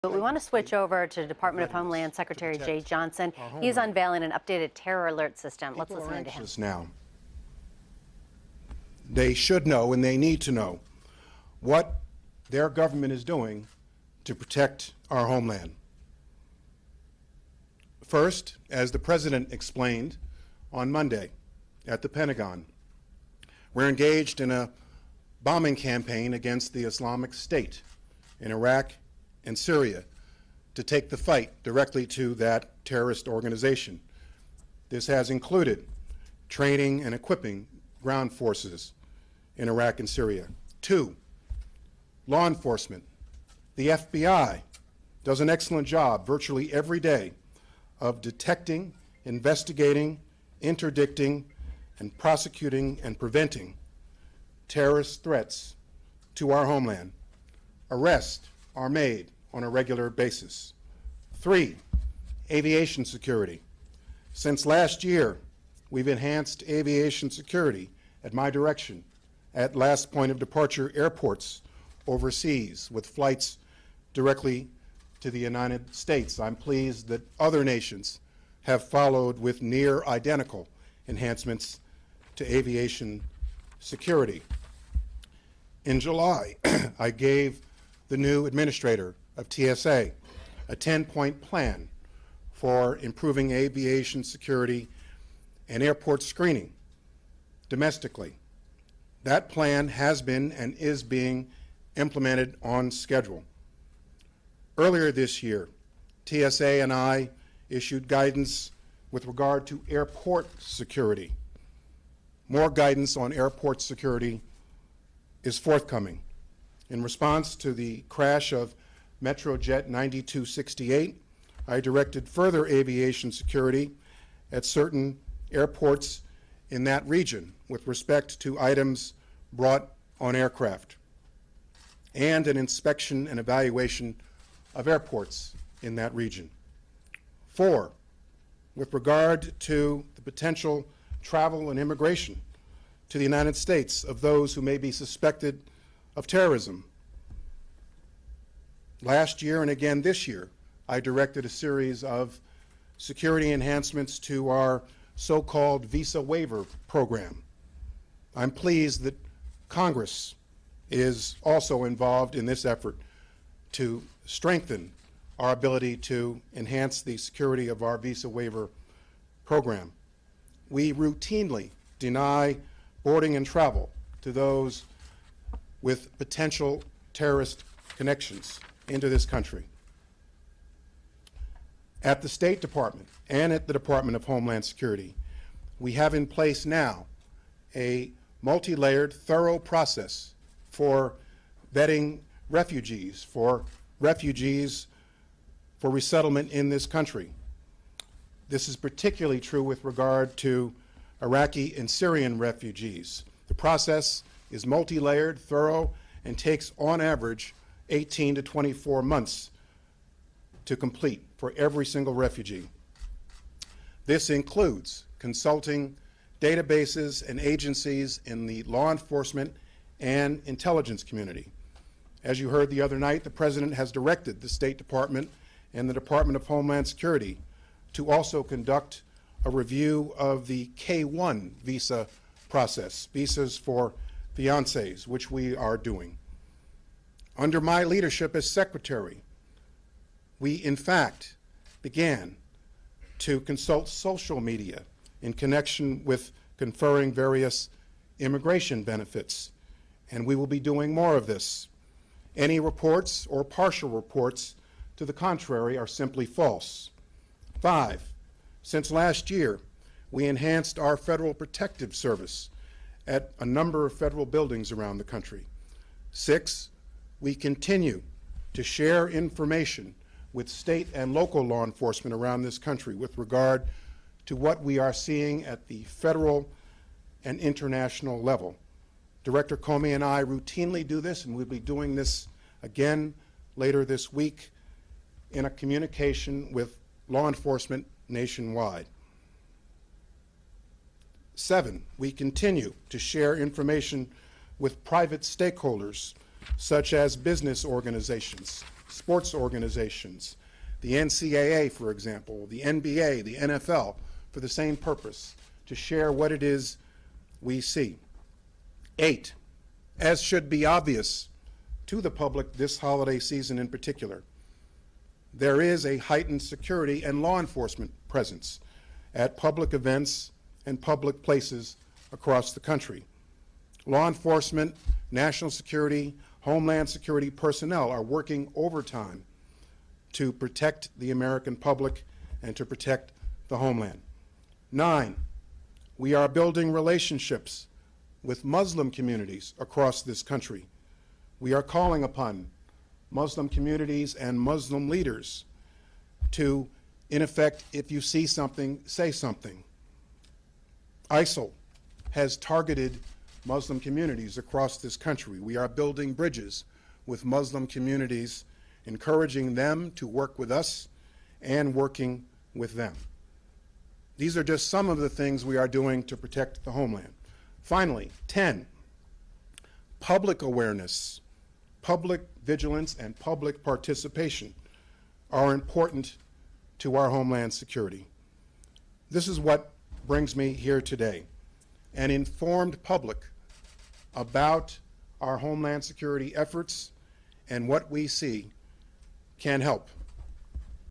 But we want to switch over to Department of Homeland Secretary Jay Johnson. He's unveiling an updated terror alert system. Let's listen into him. Now, they should know and they need to know what their government is doing to protect our homeland. First, as the President explained on Monday at the Pentagon, we're engaged in a bombing campaign against the Islamic State in Iraq and Syria to take the fight directly to that terrorist organization. This has included training and equipping ground forces in Iraq and Syria. 2, law enforcement. The FBI does an excellent job virtually every day of detecting, investigating, interdicting, and prosecuting and preventing terrorist threats to our homeland. Arrests are made on a regular basis. 3, aviation security. Since last year, we've enhanced aviation security at my direction at last point of departure airports overseas with flights directly to the United States. I'm pleased that other nations have followed with near identical enhancements to aviation security. In July, I gave the new administrator of TSA a 10-point plan for improving aviation security and airport screening domestically. That plan has been and is being implemented on schedule. Earlier this year, TSA and I issued guidance with regard to airport security. More guidance on airport security is forthcoming. In response to the crash of MetroJet 9268, I directed further aviation security at certain airports in that region with respect to items brought on aircraft, and an inspection and evaluation of airports in that region. 4, with regard to the potential travel and immigration to the United States of those who may be suspected of terrorism. Last year and again this year, I directed a series of security enhancements to our so-called visa waiver program. I'm pleased that Congress is also involved in this effort to strengthen our ability to enhance the security of our visa waiver program. We routinely deny boarding and travel to those with potential terrorist connections into this country. At the State Department and at the Department of Homeland Security, we have in place now a multi-layered, thorough process for vetting refugees for resettlement in this country. This is particularly true with regard to Iraqi and Syrian refugees. The process is multi-layered, thorough, and takes on average 18 to 24 months to complete for every single refugee. This includes consulting databases and agencies in the law enforcement and intelligence community. As you heard the other night, the President has directed the State Department and the Department of Homeland Security to also conduct a review of the K-1 visa process, visas for fiancés, which we are doing. Under my leadership as Secretary, we in fact began to consult social media in connection with conferring various immigration benefits, and we will be doing more of this. Any reports or partial reports to the contrary are simply false. 5, since last year, we enhanced our Federal Protective Service at a number of federal buildings around the country. 6, we continue to share information with state and local law enforcement around this country with regard to what we are seeing at the federal and international level. Director Comey and I routinely do this, and we'll be doing this again later this week in a communication with law enforcement nationwide. 7, we continue to share information with private stakeholders such as business organizations sports organizations, the NCAA, for example, the NBA, the NFL, for the same purpose, to share what it is we see. 8, as should be obvious to the public this holiday season in particular, there is a heightened security and law enforcement presence at public events and public places across the country. Law enforcement, national security, Homeland Security personnel are working overtime to protect the American public and to protect the homeland. 9, we are building relationships with Muslim communities across this country. We are calling upon Muslim communities and Muslim leaders to, in effect, if you see something, say something. ISIL has targeted Muslim communities across this country. We are building bridges with Muslim communities, encouraging them to work with us and working with them. These are just some of the things we are doing to protect the homeland. Finally, 10, public awareness, public vigilance, and public participation are important to our homeland security. This is what brings me here today. An informed public about our homeland security efforts and what we see can help